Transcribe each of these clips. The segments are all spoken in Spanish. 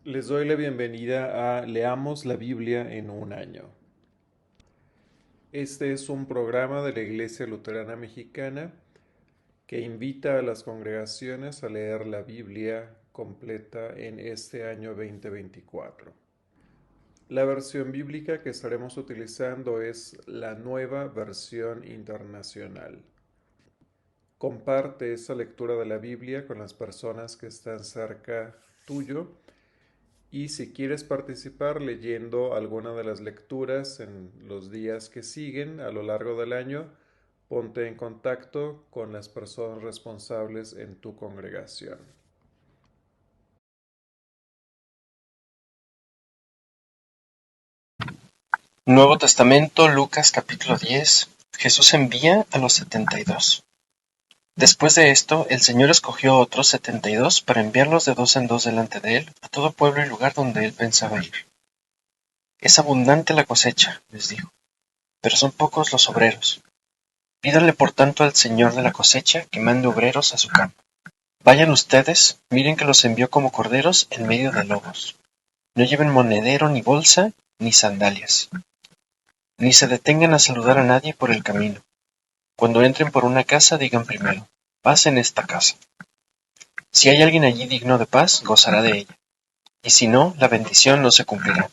Les doy la bienvenida a Leamos la Biblia en un año. Este es un programa de la Iglesia Luterana Mexicana que invita a las congregaciones a leer la Biblia completa en este año 2024. La versión bíblica que estaremos utilizando es la Nueva Versión Internacional. Comparte esa lectura de la Biblia con las personas que están cerca tuyo. Y si quieres participar leyendo alguna de las lecturas en los días que siguen a lo largo del año, ponte en contacto con las personas responsables en tu congregación. Nuevo Testamento, Lucas capítulo 10. Jesús envía a los 72. Después de esto, el Señor escogió otros 72 para enviarlos de dos en dos delante de él a todo pueblo y lugar donde él pensaba ir. Es abundante la cosecha, les dijo, pero son pocos los obreros. Pídanle por tanto al Señor de la cosecha que mande obreros a su campo. Vayan ustedes, miren que los envió como corderos en medio de lobos. No lleven monedero ni bolsa ni sandalias. Ni se detengan a saludar a nadie por el camino. Cuando entren por una casa, digan primero, paz en esta casa. Si hay alguien allí digno de paz, gozará de ella. Y si no, la bendición no se cumplirá.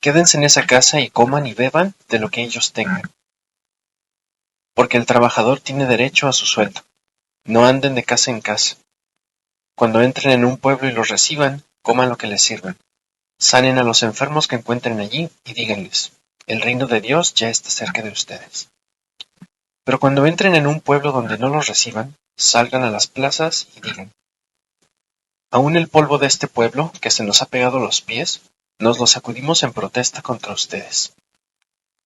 Quédense en esa casa y coman y beban de lo que ellos tengan. Porque el trabajador tiene derecho a su sueldo. No anden de casa en casa. Cuando entren en un pueblo y los reciban, coman lo que les sirvan. Sanen a los enfermos que encuentren allí y díganles, el reino de Dios ya está cerca de ustedes. Pero cuando entren en un pueblo donde no los reciban, salgan a las plazas y digan, aún el polvo de este pueblo, que se nos ha pegado a los pies, nos lo sacudimos en protesta contra ustedes.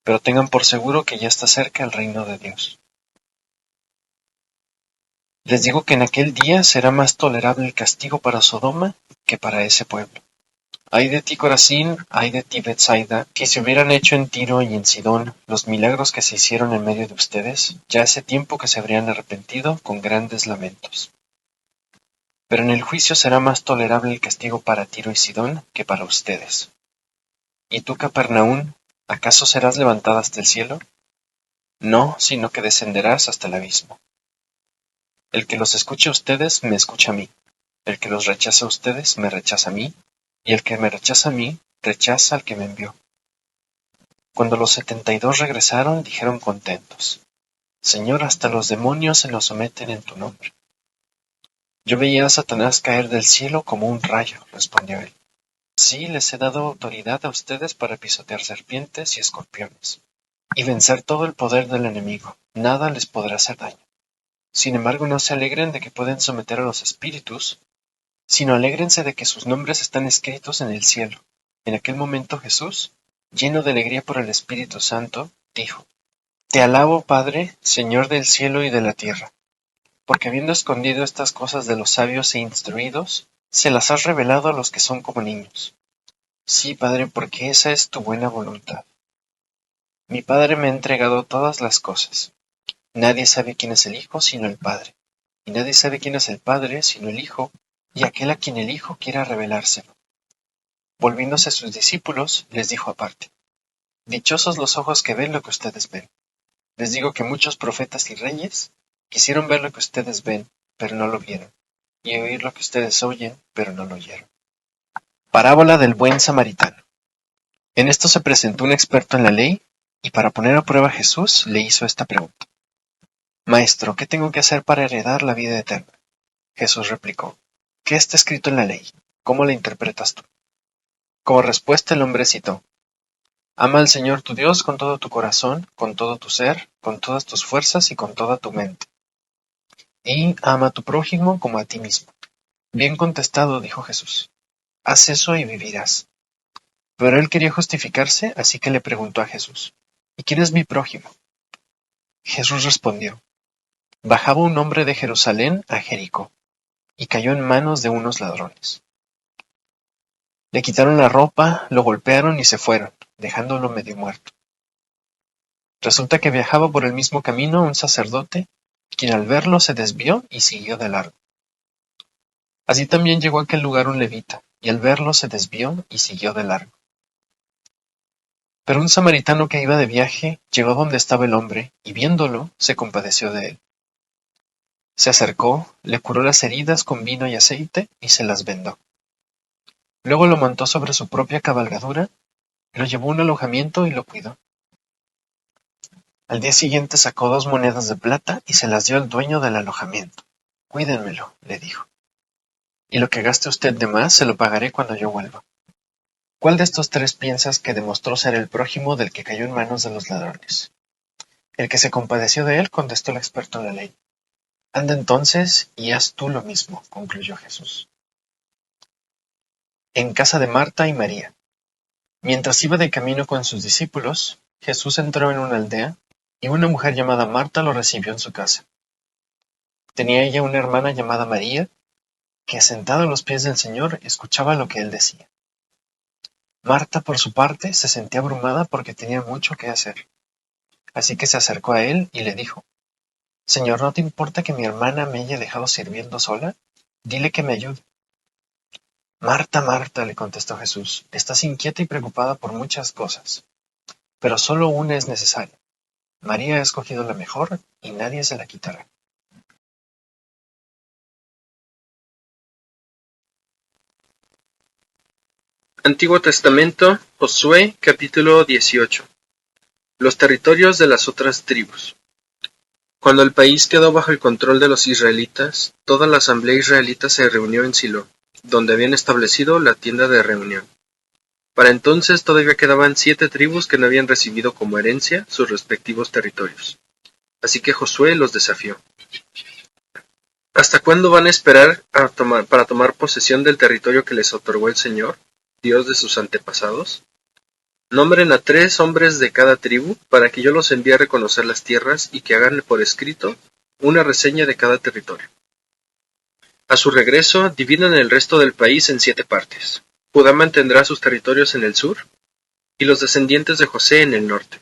Pero tengan por seguro que ya está cerca el reino de Dios. Les digo que en aquel día será más tolerable el castigo para Sodoma que para ese pueblo. Ay de ti, Corazín, ay de ti, Betsaida, que si hubieran hecho en Tiro y en Sidón los milagros que se hicieron en medio de ustedes, ya hace tiempo que se habrían arrepentido con grandes lamentos. Pero en el juicio será más tolerable el castigo para Tiro y Sidón que para ustedes. ¿Y tú, Capernaún, acaso serás levantada hasta el cielo? No, sino que descenderás hasta el abismo. El que los escuche a ustedes, me escucha a mí. El que los rechace a ustedes, me rechaza a mí. Y el que me rechaza a mí, rechaza al que me envió. Cuando los 72 regresaron, dijeron contentos, Señor, hasta los demonios se nos someten en tu nombre. Yo veía a Satanás caer del cielo como un rayo, respondió él. Sí, les he dado autoridad a ustedes para pisotear serpientes y escorpiones, y vencer todo el poder del enemigo. Nada les podrá hacer daño. Sin embargo, no se alegren de que pueden someter a los espíritus, sino alégrense de que sus nombres están escritos en el cielo. En aquel momento Jesús, lleno de alegría por el Espíritu Santo, dijo, Te alabo, Padre, Señor del cielo y de la tierra, porque habiendo escondido estas cosas de los sabios e instruidos, se las has revelado a los que son como niños. Sí, Padre, porque esa es tu buena voluntad. Mi Padre me ha entregado todas las cosas. Nadie sabe quién es el Hijo sino el Padre, y nadie sabe quién es el Padre sino el Hijo, y aquel a quien el Hijo quiera revelárselo. Volviéndose a sus discípulos, les dijo aparte, Dichosos los ojos que ven lo que ustedes ven. Les digo que muchos profetas y reyes quisieron ver lo que ustedes ven, pero no lo vieron, y oír lo que ustedes oyen, pero no lo oyeron. Parábola del buen samaritano. En esto se presentó un experto en la ley, y para poner a prueba a Jesús le hizo esta pregunta. Maestro, ¿qué tengo que hacer para heredar la vida eterna? Jesús replicó, ¿qué está escrito en la ley? ¿Cómo la interpretas tú? Como respuesta el hombre citó, Ama al Señor tu Dios con todo tu corazón, con todo tu ser, con todas tus fuerzas y con toda tu mente. Y ama a tu prójimo como a ti mismo. Bien contestado, dijo Jesús. Haz eso y vivirás. Pero él quería justificarse, así que le preguntó a Jesús, ¿y quién es mi prójimo? Jesús respondió, Bajaba un hombre de Jerusalén a Jericó, y cayó en manos de unos ladrones. Le quitaron la ropa, lo golpearon y se fueron, dejándolo medio muerto. Resulta que viajaba por el mismo camino un sacerdote, quien al verlo se desvió y siguió de largo. Así también llegó a aquel lugar un levita, y al verlo se desvió y siguió de largo. Pero un samaritano que iba de viaje llegó donde estaba el hombre, y viéndolo, se compadeció de él. Se acercó, le curó las heridas con vino y aceite, y se las vendó. Luego lo montó sobre su propia cabalgadura, lo llevó a un alojamiento y lo cuidó. Al día siguiente sacó 2 monedas de plata y se las dio al dueño del alojamiento. Cuídenmelo, le dijo, y lo que gaste usted de más se lo pagaré cuando yo vuelva. ¿Cuál de estos 3 piensas que demostró ser el prójimo del que cayó en manos de los ladrones? El que se compadeció de él, contestó el experto en la ley. Anda entonces y haz tú lo mismo, concluyó Jesús. En casa de Marta y María. Mientras iba de camino con sus discípulos, Jesús entró en una aldea, y una mujer llamada Marta lo recibió en su casa. Tenía ella una hermana llamada María, que sentada a los pies del Señor escuchaba lo que él decía. Marta, por su parte, se sentía abrumada porque tenía mucho que hacer. Así que se acercó a él y le dijo, Señor, ¿no te importa que mi hermana me haya dejado sirviendo sola? Dile que me ayude. Marta, Marta, le contestó Jesús, estás inquieta y preocupada por muchas cosas, pero solo una es necesaria. María ha escogido la mejor y nadie se la quitará. Antiguo Testamento, Josué, capítulo 18. Los territorios de las otras tribus. Cuando el país quedó bajo el control de los israelitas, toda la asamblea israelita se reunió en Silo, donde habían establecido la tienda de reunión. Para entonces todavía quedaban 7 tribus que no habían recibido como herencia sus respectivos territorios. Así que Josué los desafió. ¿Hasta cuándo van a esperar para tomar posesión del territorio que les otorgó el Señor, Dios de sus antepasados? Nombren a 3 hombres de cada tribu, para que yo los envíe a reconocer las tierras y que hagan por escrito una reseña de cada territorio. A su regreso, dividan el resto del país en 7 partes. Judá mantendrá sus territorios en el sur, y los descendientes de José en el norte.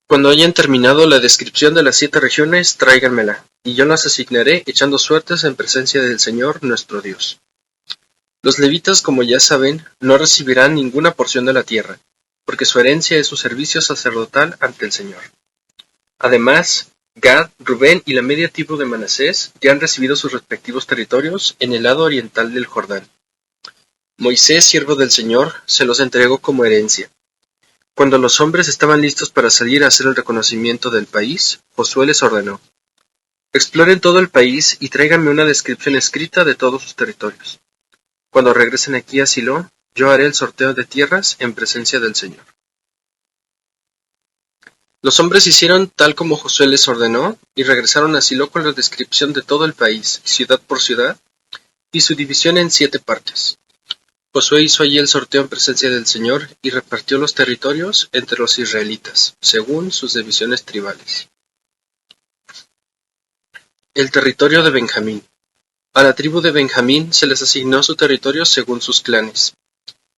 Cuando hayan terminado la descripción de las 7 regiones, tráiganmela, y yo las asignaré echando suertes en presencia del Señor nuestro Dios. Los levitas, como ya saben, no recibirán ninguna porción de la tierra, porque su herencia es su servicio sacerdotal ante el Señor. Además, Gad, Rubén y la media tribu de Manasés ya han recibido sus respectivos territorios en el lado oriental del Jordán. Moisés, siervo del Señor, se los entregó como herencia. Cuando los hombres estaban listos para salir a hacer el reconocimiento del país, Josué les ordenó: exploren todo el país y tráiganme una descripción escrita de todos sus territorios. Cuando regresen aquí a Silo, yo haré el sorteo de tierras en presencia del Señor. Los hombres hicieron tal como Josué les ordenó, y regresaron a Silo con la descripción de todo el país, ciudad por ciudad, y su división en 7 partes. Josué hizo allí el sorteo en presencia del Señor, y repartió los territorios entre los israelitas, según sus divisiones tribales. El territorio de Benjamín. A la tribu de Benjamín se les asignó su territorio según sus clanes.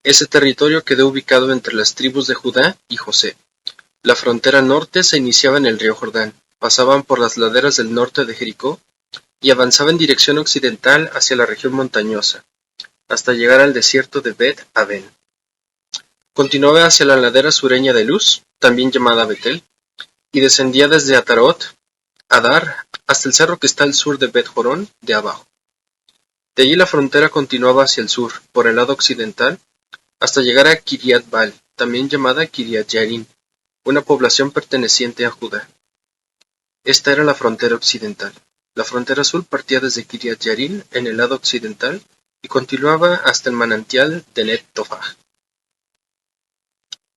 Ese territorio quedó ubicado entre las tribus de Judá y José. La frontera norte se iniciaba en el río Jordán, pasaban por las laderas del norte de Jericó y avanzaba en dirección occidental hacia la región montañosa, hasta llegar al desierto de Bet-Aven. Continuaba hacia la ladera sureña de Luz, también llamada Betel, y descendía desde Atarot, Adar, hasta el cerro que está al sur de Bet-Jorón, de abajo. De allí la frontera continuaba hacia el sur, por el lado occidental, hasta llegar a Kiriat Baal, también llamada Kiriat Yarim, una población perteneciente a Judá. Esta era la frontera occidental. La frontera sur partía desde Kiriat Yarim en el lado occidental y continuaba hasta el manantial de Net-Tofaj.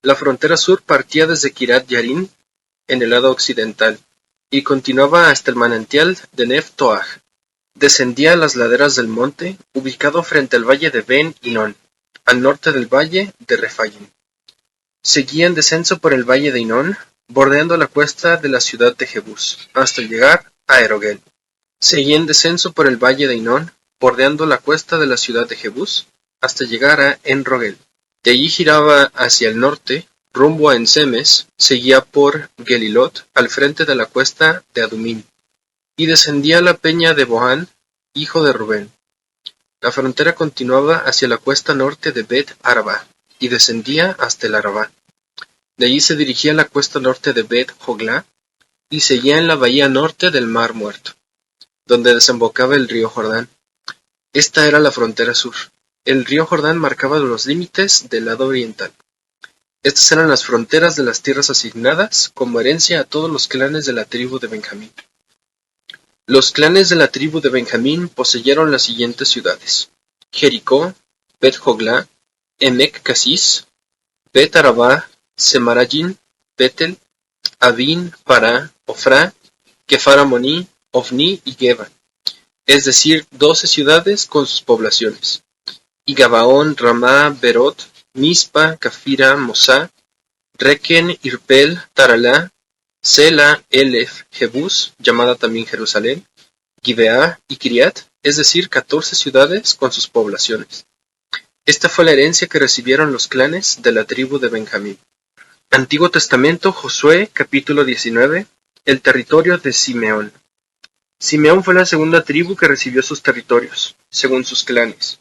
La frontera sur partía desde Kiriat Yarim en el lado occidental y continuaba hasta el manantial de Nef-Toaj. Descendía a las laderas del monte, ubicado frente al valle de Ben Hinón, al norte del valle de Refayim. Seguía en descenso por el valle de Hinón, bordeando la cuesta de la ciudad de Jebús, hasta llegar a Erogel. Seguía en descenso por el valle de Hinón, bordeando la cuesta de la ciudad de Jebús, hasta llegar a En-Rogel. De allí giraba hacia el norte, rumbo a Ensemes, seguía por Gelilot, al frente de la cuesta de Adumim, y descendía a la peña de Boán, hijo de Rubén. La frontera continuaba hacia la cuesta norte de Bet Araba y descendía hasta el Arabá. De allí se dirigía a la cuesta norte de Bet Joglá y seguía en la bahía norte del Mar Muerto, donde desembocaba el río Jordán. Esta era la frontera sur. El río Jordán marcaba los límites del lado oriental. Estas eran las fronteras de las tierras asignadas como herencia a todos los clanes de la tribu de Benjamín. Los clanes de la tribu de Benjamín poseyeron las siguientes ciudades: Jericó, Bet Joglá, Emec Casis, Bet Arabá, Semarayim, Betel, Avin, Pará, Ofrá, Kefar Amoní, Ofni y Geba, es decir, 12 ciudades con sus poblaciones, y Gabaón, Ramá, Berot, Mispa, Cafira, Mosá, Requen, Irpel, Taralá, Sela, Elef, Jebús, llamada también Jerusalén, Gibeá y Kiriat, es decir, 14 ciudades con sus poblaciones. Esta fue la herencia que recibieron los clanes de la tribu de Benjamín. Antiguo Testamento, Josué, capítulo 19, el territorio de Simeón. Simeón fue la segunda tribu que recibió sus territorios, según sus clanes.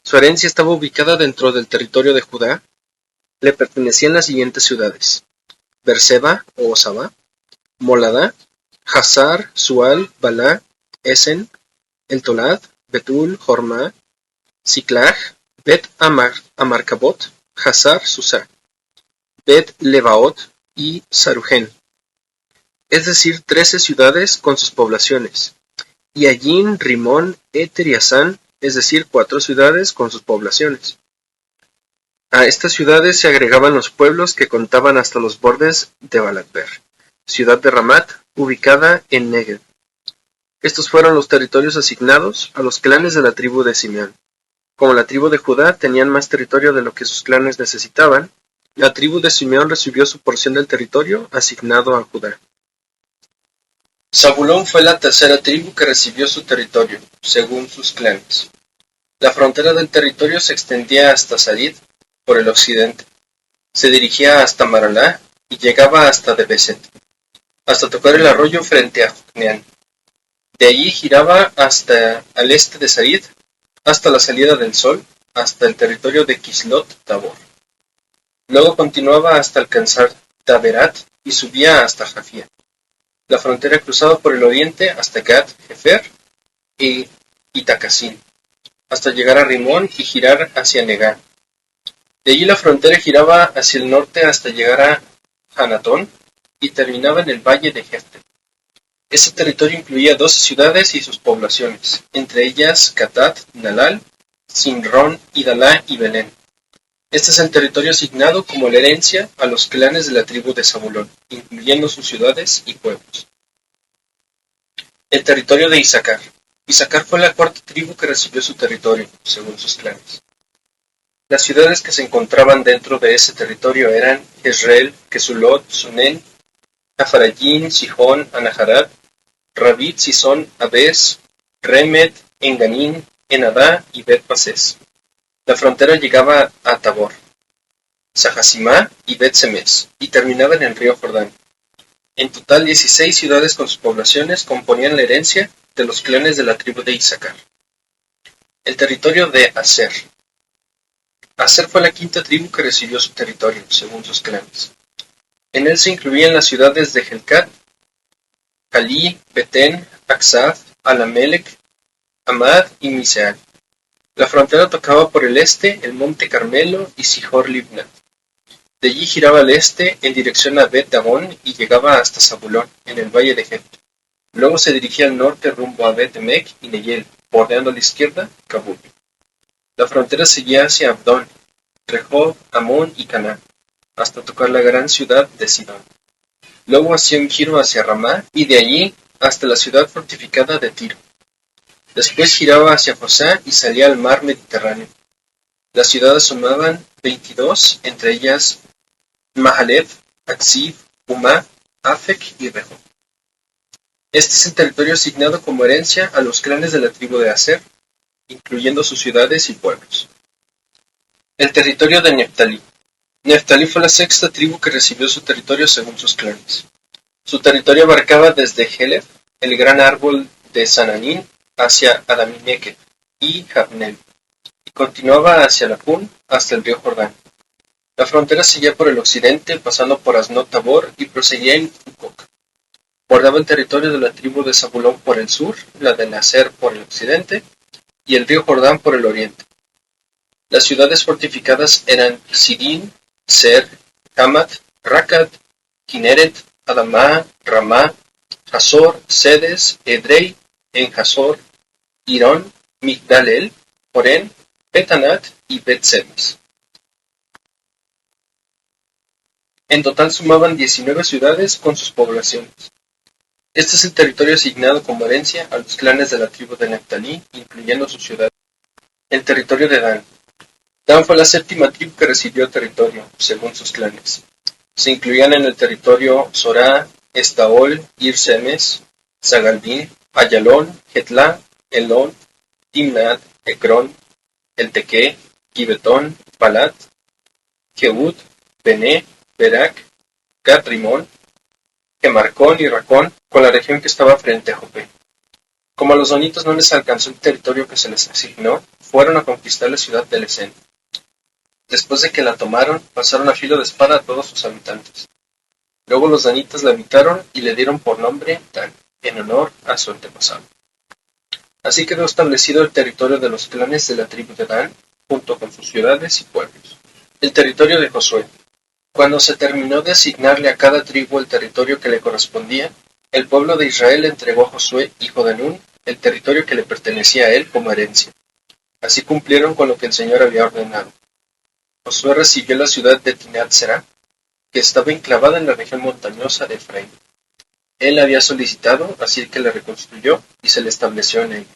Su herencia estaba ubicada dentro del territorio de Judá. Le pertenecían las siguientes ciudades: Berseba o Osaba, Moladá, Hazar, Sual, Balá, Esen, El Tolad, Betul, Jormá, Siclag, Bet Amarcabot, Hazar Susá, Bet Lebaot y Saruhen, es decir, 13 ciudades con sus poblaciones, y Allín, Rimón, Éter y Asán, es decir, 4 ciudades con sus poblaciones. A estas ciudades se agregaban los pueblos que contaban hasta los bordes de Balatber, ciudad de Ramat, ubicada en Negev. Estos fueron los territorios asignados a los clanes de la tribu de Simeón. Como la tribu de Judá tenían más territorio de lo que sus clanes necesitaban, la tribu de Simeón recibió su porción del territorio asignado a Judá. Zabulón fue la tercera tribu que recibió su territorio, según sus clanes. La frontera del territorio se extendía hasta Sarid, por el occidente. Se dirigía hasta Maralá y llegaba hasta Debeset, hasta tocar el arroyo frente a Jocneán. De allí giraba hasta al este de Sarid, hasta la salida del sol, hasta el territorio de Kislot Tabor. Luego continuaba hasta alcanzar Daberat y subía hasta Jafía. La frontera cruzaba por el oriente hasta Gat Hefer y Itacasín, hasta llegar a Rimón y girar hacia Negá. De allí la frontera giraba hacia el norte hasta llegar a Hanatón y terminaba en el valle de Jefte. Este territorio incluía 12 ciudades y sus poblaciones, entre ellas Catat, Nalal, Sinrón, Idalá y Belén. Este es el territorio asignado como la herencia a los clanes de la tribu de Zabulón, incluyendo sus ciudades y pueblos. El territorio de Isaacar. Isaacar fue la cuarta tribu que recibió su territorio, según sus clanes. Las ciudades que se encontraban dentro de ese territorio eran Jezreel, Kesulot, Sunen, Afarayín, Sihón, Anaharat, Rabit, Sison, Abes, Remet, Enganín, Enadá y Bet-Pases. La frontera llegaba a Tabor, Sahasimá y Bet-Semes, y terminaba en el río Jordán. En total, 16 ciudades con sus poblaciones componían la herencia de los clanes de la tribu de Isaacar. El territorio de Aser. Aser fue la quinta tribu que recibió su territorio, según sus clanes. En él se incluían las ciudades de Helcat, Jalí, Betén, Aksaf, Alamelec, Amad y Miseal. La frontera tocaba por el este el monte Carmelo y Sihor Libnat. De allí giraba al este en dirección a Bet Dabón y llegaba hasta Zabulón, en el valle de Jefte. Luego se dirigía al norte rumbo a Bet-Emec y Neyel, bordeando a la izquierda Kabul. La frontera seguía hacia Abdón, Rehob, Amón y Caná, hasta tocar la gran ciudad de Sidón. Luego hacía un giro hacia Ramá y de allí hasta la ciudad fortificada de Tiro. Después giraba hacia Josá y salía al mar Mediterráneo. Las ciudades sumaban 22, entre ellas Mahalef, Aksif, Umá, Afek y Rehob. Este es el territorio asignado como herencia a los clanes de la tribu de Aser, incluyendo sus ciudades y pueblos. El territorio de Neftalí. Neftalí fue la sexta tribu que recibió su territorio según sus clanes. Su territorio abarcaba desde Helef, el gran árbol de Sananín, hacia Adamineque, y Jabneel, y continuaba hacia Lapún hasta el río Jordán. La frontera seguía por el occidente, pasando por Asnot Tabor y proseguía en Hucoc. Guardaba el territorio de la tribu de Zabulón por el sur, la de Naser por el occidente, y el río Jordán por el oriente. Las ciudades fortificadas eran Sidín, Ser, Hamat, Racat, Kineret, Adamá, Ramá, Hazor, Sedes, Edrei, En-Hazor, Irón, Migdal-El, Orén, Betanat y Bet-Semes. En total sumaban 19 ciudades con sus poblaciones. Este es el territorio asignado como herencia a los clanes de la tribu de Neftalí, incluyendo sus ciudades. El territorio de Dan. Dan fue la séptima tribu que recibió territorio, según sus clanes. Se incluían en el territorio Sorá, Estaol, Ir-Semes, Zagalbín, Ayalón, Getlá, Elón, Timnat, Ecrón, Eltequé, Gibetón, Palat, Jehud, Bené, Berak, Gat-Rimón, Gemarcón y Racón, con la región que estaba frente a Jope. Como a los danitas no les alcanzó el territorio que se les asignó, fueron a conquistar la ciudad de Lesén. Después de que la tomaron, pasaron a filo de espada a todos sus habitantes. Luego los danitas la habitaron y le dieron por nombre Dan, en honor a su antepasado. Así quedó establecido el territorio de los clanes de la tribu de Dan, junto con sus ciudades y pueblos. El territorio de Josué. Cuando se terminó de asignarle a cada tribu el territorio que le correspondía, el pueblo de Israel entregó a Josué, hijo de Nun, el territorio que le pertenecía a él como herencia. Así cumplieron con lo que el Señor había ordenado. Josué recibió la ciudad de Timnat-Será, que estaba enclavada en la región montañosa de Efraín. Él la había solicitado, así que la reconstruyó y se le estableció en ella.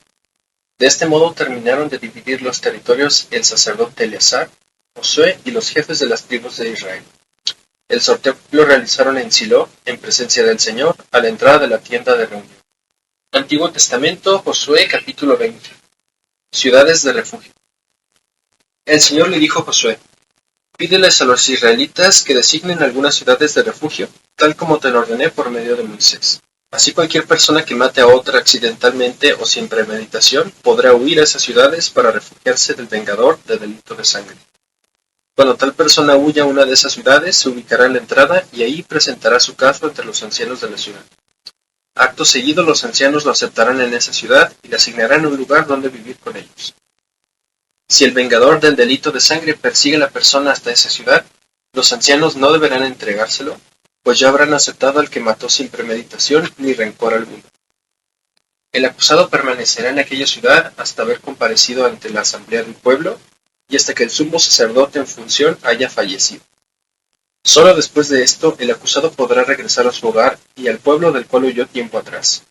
De este modo terminaron de dividir los territorios el sacerdote Eleazar, Josué y los jefes de las tribus de Israel. El sorteo lo realizaron en Silo, en presencia del Señor, a la entrada de la tienda de reunión. Antiguo Testamento, Josué capítulo 20. Ciudades de refugio. El Señor le dijo a Josué: pídeles a los israelitas que designen algunas ciudades de refugio, tal como te lo ordené por medio de Moisés. Así cualquier persona que mate a otra accidentalmente o sin premeditación podrá huir a esas ciudades para refugiarse del vengador de delito de sangre. Cuando tal persona huya a una de esas ciudades, se ubicará en la entrada y ahí presentará su caso entre los ancianos de la ciudad. Acto seguido, los ancianos lo aceptarán en esa ciudad y le asignarán un lugar donde vivir con ellos. Si el vengador del delito de sangre persigue a la persona hasta esa ciudad, los ancianos no deberán entregárselo, pues ya habrán aceptado al que mató sin premeditación ni rencor alguno. El acusado permanecerá en aquella ciudad hasta haber comparecido ante la asamblea del pueblo y hasta que el sumo sacerdote en función haya fallecido. Solo después de esto el acusado podrá regresar a su hogar y al pueblo del cual huyó tiempo atrás.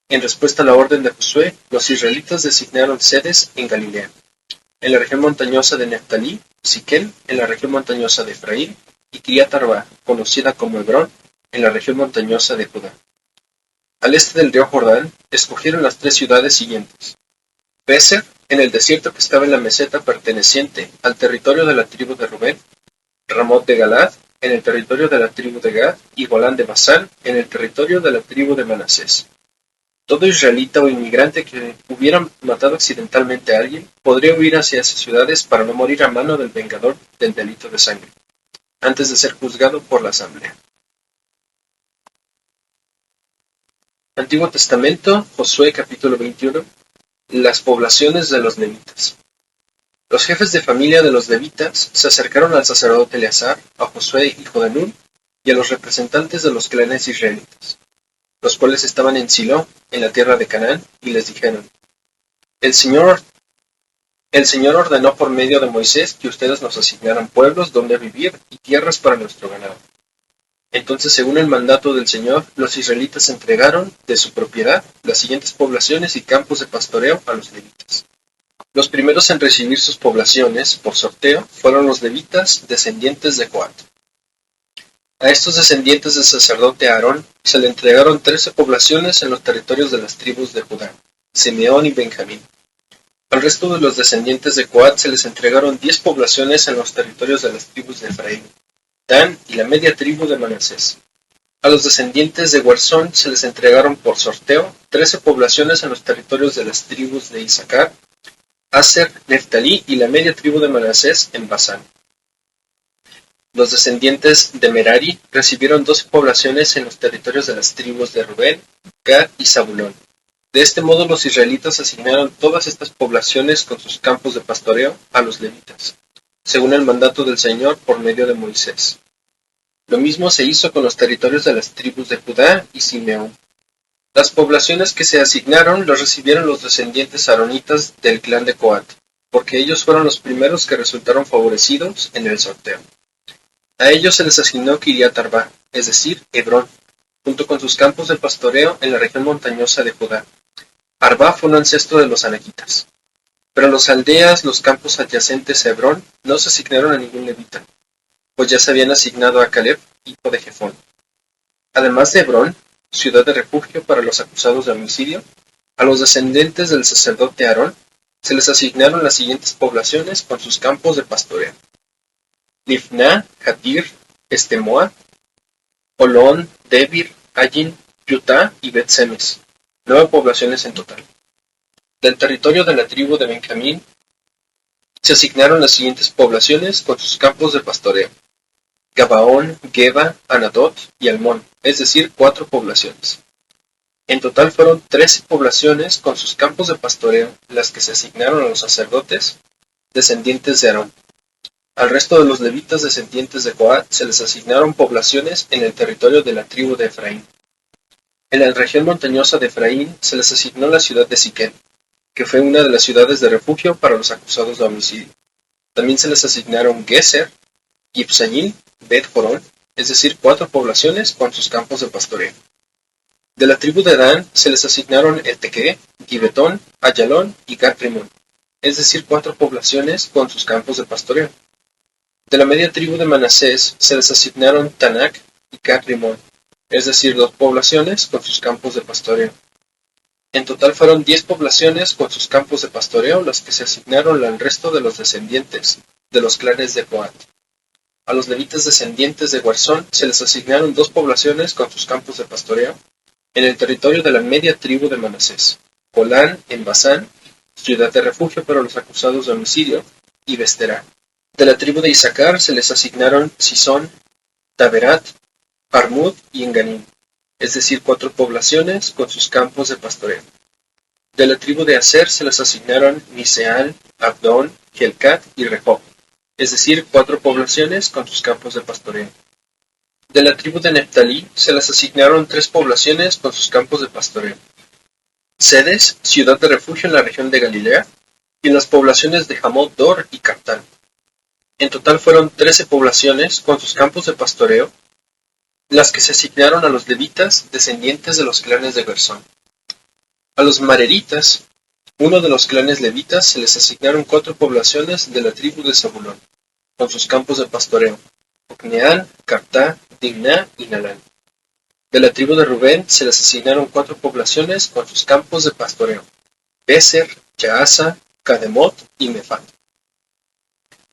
En respuesta a la orden de Josué, los israelitas designaron sedes en Galilea, en la región montañosa de Neftalí, Siquem, en la región montañosa de Efraín, y Kiriat Arba, conocida como Hebrón, en la región montañosa de Judá. Al este del río Jordán, escogieron las 3 ciudades siguientes: Beser, en el desierto que estaba en la meseta perteneciente al territorio de la tribu de Rubén; Ramot de Galad, en el territorio de la tribu de Gad; y Golán de Basán, en el territorio de la tribu de Manasés. Todo israelita o inmigrante que hubiera matado accidentalmente a alguien podría huir hacia esas ciudades para no morir a mano del vengador del delito de sangre, antes de ser juzgado por la asamblea. Antiguo Testamento, Josué capítulo 21. Las poblaciones de los levitas. Los jefes de familia de los levitas se acercaron al sacerdote Eleazar, a Josué hijo de Nun, y a los representantes de los clanes israelitas, los cuales estaban en Silo, en la tierra de Canaán, y les dijeron: El Señor ordenó por medio de Moisés que ustedes nos asignaran pueblos donde vivir y tierras para nuestro ganado. Entonces, según el mandato del Señor, los israelitas entregaron de su propiedad las siguientes poblaciones y campos de pastoreo a los levitas. Los primeros en recibir sus poblaciones, por sorteo, fueron los levitas, descendientes de Coat. A estos descendientes del sacerdote Aarón se le entregaron 13 poblaciones en los territorios de las tribus de Judá, Simeón y Benjamín. Al resto de los descendientes de Coat se les entregaron 10 poblaciones en los territorios de las tribus de Efraín, Dan y la media tribu de Manasés. A los descendientes de Gersón se les entregaron por sorteo 13 poblaciones en los territorios de las tribus de Isaacar, Aser, Neftalí y la media tribu de Manasés en Basán. Los descendientes de Merari recibieron 12 poblaciones en los territorios de las tribus de Rubén, Gad y Zabulón. De este modo los israelitas asignaron todas estas poblaciones con sus campos de pastoreo a los levitas, según el mandato del Señor por medio de Moisés. Lo mismo se hizo con los territorios de las tribus de Judá y Simeón. Las poblaciones que se asignaron las recibieron los descendientes aaronitas del clan de Coat, porque ellos fueron los primeros que resultaron favorecidos en el sorteo. A ellos se les asignó Kiriat Arba, es decir, Hebrón, junto con sus campos de pastoreo en la región montañosa de Judá. Arba fue un ancestro de los anaquitas. Pero las aldeas, los campos adyacentes a Hebrón, no se asignaron a ningún levita, pues ya se habían asignado a Caleb, hijo de Jefón. Además de Hebrón, ciudad de refugio para los acusados de homicidio, a los descendientes del sacerdote Aarón se les asignaron las siguientes poblaciones con sus campos de pastoreo: Lifná, Jatir, Estemoa, Olón, Debir, Ayin, Yutá y Bet-Semes, 9 poblaciones en total. Del territorio de la tribu de Benjamín se asignaron las siguientes poblaciones con sus campos de pastoreo: Gabaón, Geba, Anadot y Almón, es decir, 4 poblaciones. En total fueron 13 poblaciones con sus campos de pastoreo las que se asignaron a los sacerdotes descendientes de Aarón. Al resto de los levitas descendientes de Coat se les asignaron poblaciones en el territorio de la tribu de Efraín. En la región montañosa de Efraín se les asignó la ciudad de Siquem, que fue una de las ciudades de refugio para los acusados de homicidio. También se les asignaron Geser, Gibsañil, Bet-Jorón, es decir, 4 poblaciones con sus campos de pastoreo. De la tribu de Dan se les asignaron Etequé, Gibetón, Ayalón y Gat-Rimón, es decir, 4 poblaciones con sus campos de pastoreo. De la media tribu de Manasés se les asignaron Tanak y Gat-Rimón, es decir, 2 poblaciones con sus campos de pastoreo. En total fueron 10 poblaciones con sus campos de pastoreo las que se asignaron al resto de los descendientes de los clanes de Coat. A los levitas descendientes de Gersón se les asignaron 2 poblaciones con sus campos de pastoreo en el territorio de la media tribu de Manasés: Golán en Basán, ciudad de refugio para los acusados de homicidio, y Besterá. De la tribu de Isaacar se les asignaron Sison, Taberat, Armud y Enganim, es decir, 4 poblaciones con sus campos de pastoreo. De la tribu de Aser se les asignaron Miseal, Abdón, Helcat y Rehob, es decir, 4 poblaciones con sus campos de pastoreo. De la tribu de Neftalí se les asignaron 3 poblaciones con sus campos de pastoreo: Sedes, ciudad de refugio en la región de Galilea, y las poblaciones de Hamot Dor y Cartán. En total fueron 13 poblaciones con sus campos de pastoreo las que se asignaron a los levitas descendientes de los clanes de Gersón. A los mareritas, uno de los clanes levitas, se les asignaron 4 poblaciones de la tribu de Zabulón, con sus campos de pastoreo: Ocneán, Cartá, Dimná y Nalán. De la tribu de Rubén se les asignaron 4 poblaciones con sus campos de pastoreo: Beser, Yaasa, Cademot y Mefat.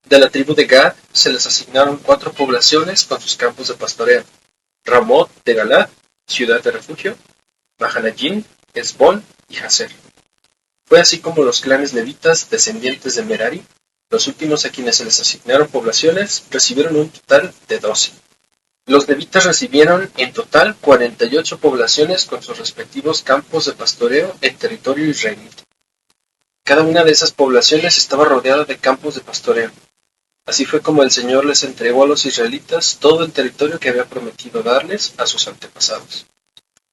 De la tribu de Gad se les asignaron 4 poblaciones con sus campos de pastoreo: Ramot de Galad, ciudad de refugio, Mahanayim, Esbón y Hazer. Fue así como los clanes levitas descendientes de Merari, los últimos a quienes se les asignaron poblaciones, recibieron un total de 12. Los levitas recibieron en total 48 poblaciones con sus respectivos campos de pastoreo en territorio israelita. Cada una de esas poblaciones estaba rodeada de campos de pastoreo. Así fue como el Señor les entregó a los israelitas todo el territorio que había prometido darles a sus antepasados.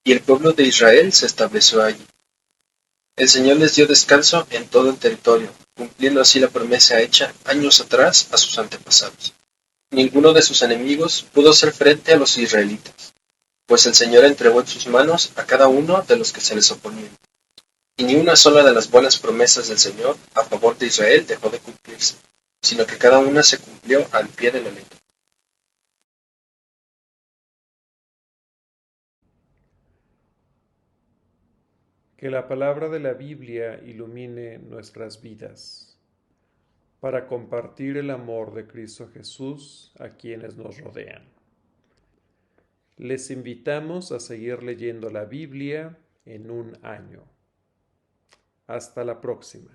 Y el pueblo de Israel se estableció allí. El Señor les dio descanso en todo el territorio, cumpliendo así la promesa hecha años atrás a sus antepasados. Ninguno de sus enemigos pudo hacer frente a los israelitas, pues el Señor entregó en sus manos a cada uno de los que se les oponían. Y ni una sola de las buenas promesas del Señor a favor de Israel dejó de cumplirse, sino que cada una se cumplió al pie de la letra. Que la palabra de la Biblia ilumine nuestras vidas para compartir el amor de Cristo Jesús a quienes nos rodean. Les invitamos a seguir leyendo la Biblia en un año. Hasta la próxima.